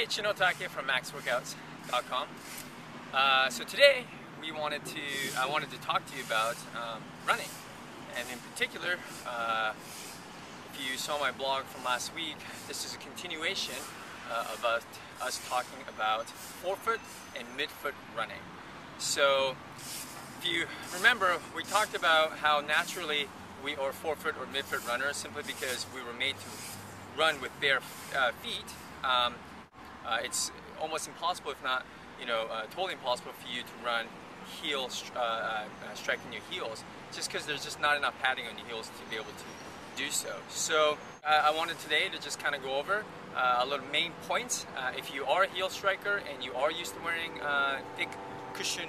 Hey, Chinotake from maxworkouts.com. So today I wanted to talk to you about running, and in particular, if you saw my blog from last week, this is a continuation about us talking about forefoot and midfoot running. So if you remember, we talked about how naturally we are forefoot or midfoot runners simply because we were made to run with bare feet. It's almost impossible, if not, totally impossible for you to run striking your heels, just because there's just not enough padding on your heels to be able to do so. So I wanted today to just kind of go over a little main points. If you are a heel striker and you are used to wearing thick cushion,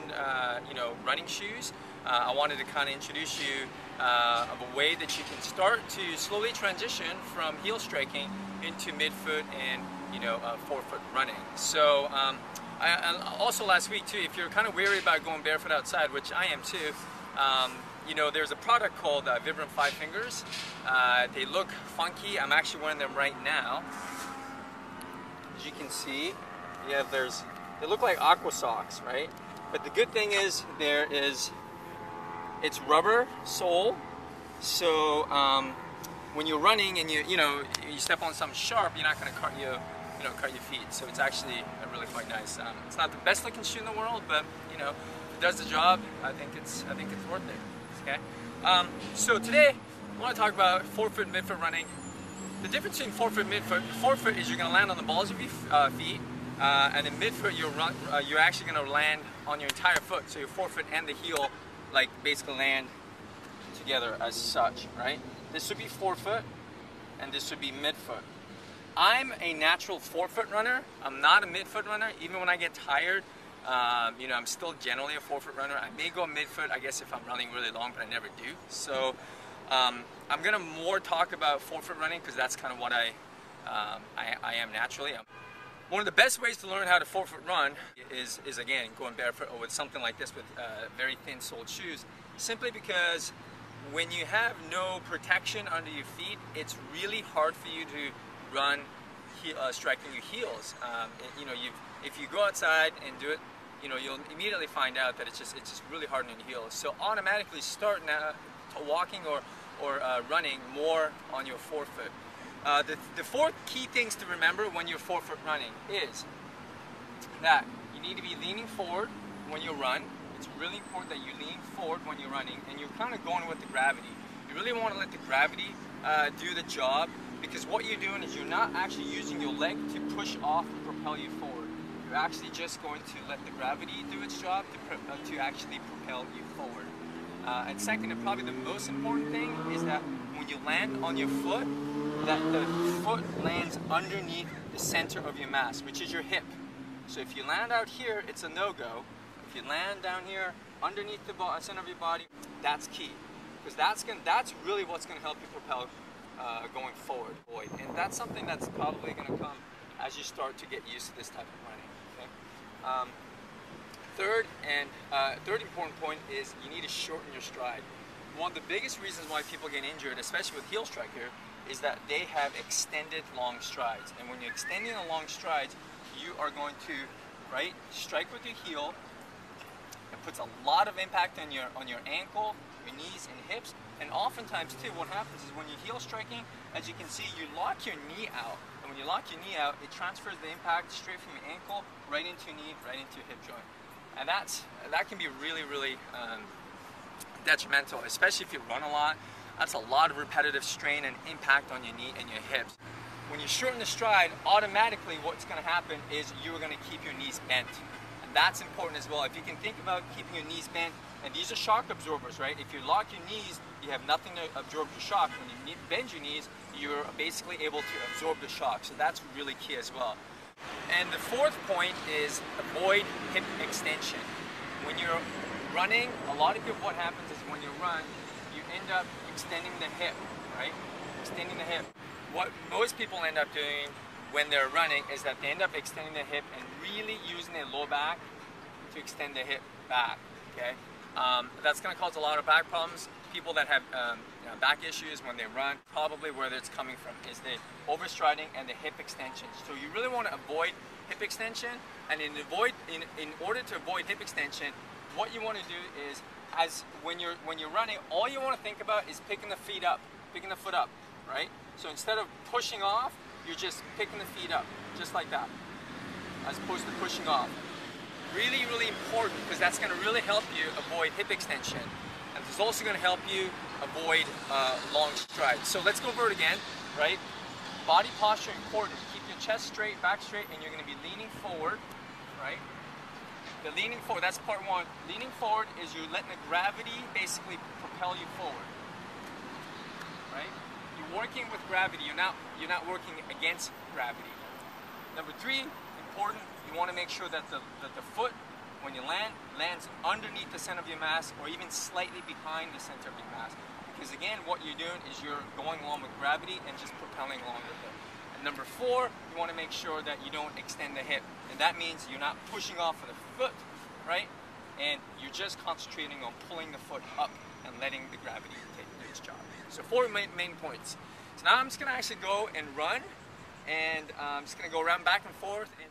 running shoes, I wanted to kind of introduce you of a way that you can start to slowly transition from heel striking into midfoot and forefoot running. So and also last week too, if you're kind of weary about going barefoot outside, which I am too, there's a product called Vibram 5 Fingers. They look funky. I'm actually wearing them right now. As you can see, they look like aqua socks, right? But the good thing is it's rubber sole, so when you're running and you step on something sharp, you're not going to cut your feet. So it's actually really quite nice. It's not the best looking shoe in the world, but if it does the job, I think it's worth it. Okay. So today I want to talk about forefoot and midfoot running. The difference between forefoot and midfoot: forefoot is you're going to land on the balls of your feet, and in midfoot you're actually going to land on your entire foot. So your forefoot and the heel basically land together as such, right? This would be forefoot, and this would be midfoot. I'm a natural forefoot runner. I'm not a midfoot runner. Even when I get tired, I'm still generally a forefoot runner. I may go midfoot, I guess, if I'm running really long, but I never do. So I'm gonna more talk about forefoot running because that's kind of what I am naturally. One of the best ways to learn how to forefoot run is again going barefoot or with something like this with very thin soled shoes, simply because when you have no protection under your feet, it's really hard for you to run striking your heels. If you go outside and do it, you'll immediately find out that it's just really hard on your heels. So automatically start now to walking or running more on your forefoot. The four key things to remember when you're forefoot running is that you need to be leaning forward when you run. It's really important that you lean forward when you're running and you're kind of going with the gravity. You really want to let the gravity do the job, because what you're doing is you're not actually using your leg to push off and propel you forward. You're actually just going to let the gravity do its job to actually propel you forward. And second, and probably the most important thing, is that when you land on your foot, that the foot lands underneath the center of your mass, which is your hip. So if you land out here, it's a no-go. If you land down here underneath the center of your body, that's key, because that's really what's going to help you propel going forward. And that's something that's probably going to come as you start to get used to this type of running. Okay? Third important point is you need to shorten your stride. One of the biggest reasons why people get injured, especially with heel striker, is that they have extended long strides. And when you're extending the long strides, you are going to strike with your heel. It puts a lot of impact on your ankle, your knees and hips. And oftentimes too, what happens is when you're heel striking, as you can see, you lock your knee out. And when you lock your knee out, it transfers the impact straight from your ankle right into your knee, right into your hip joint. And that can be really, really detrimental, especially if you run a lot. That's a lot of repetitive strain and impact on your knee and your hips. When you shorten the stride, automatically what's going to happen is you're going to keep your knees bent. And that's important as well. If you can think about keeping your knees bent, and these are shock absorbers, right? If you lock your knees, you have nothing to absorb your shock. When you bend your knees, you're basically able to absorb the shock. So that's really key as well. And the fourth point is avoid hip extension. When you're running, a lot of people, what happens is when you run, you end up extending the hip, right? Extending the hip. What most people end up doing when they're running is that they end up extending the hip and really using their low back to extend the hip back, okay? That's going to cause a lot of back problems. people that have back issues when they run, probably where it's coming from is the overstriding and the hip extension. So you really want to avoid hip extension, and in order to avoid hip extension, what you want to do is, when you're running, all you want to think about is picking the foot up, right? So instead of pushing off, you're just picking the feet up, just like that, as opposed to pushing off. Really, really important, because that's going to really help you avoid hip extension, and it's also going to help you avoid long strides. So let's go over it again, right? Body posture important. Keep your chest straight, back straight, and you're going to be leaning forward, right? The leaning forward, that's part one. Leaning forward is you're letting the gravity basically propel you forward, right? You're working with gravity. You're not working against gravity. Number three, important. You want to make sure that the foot, when you lands underneath the center of your mass, or even slightly behind the center of your mass. Because again, what you're doing is you're going along with gravity and just propelling along with it. And number four, you want to make sure that you don't extend the hip. And that means you're not pushing off of the foot, right? And you're just concentrating on pulling the foot up and letting the gravity take its job. So four main points. So now I'm just going to actually go and run, and I'm just going to go around back and forth. And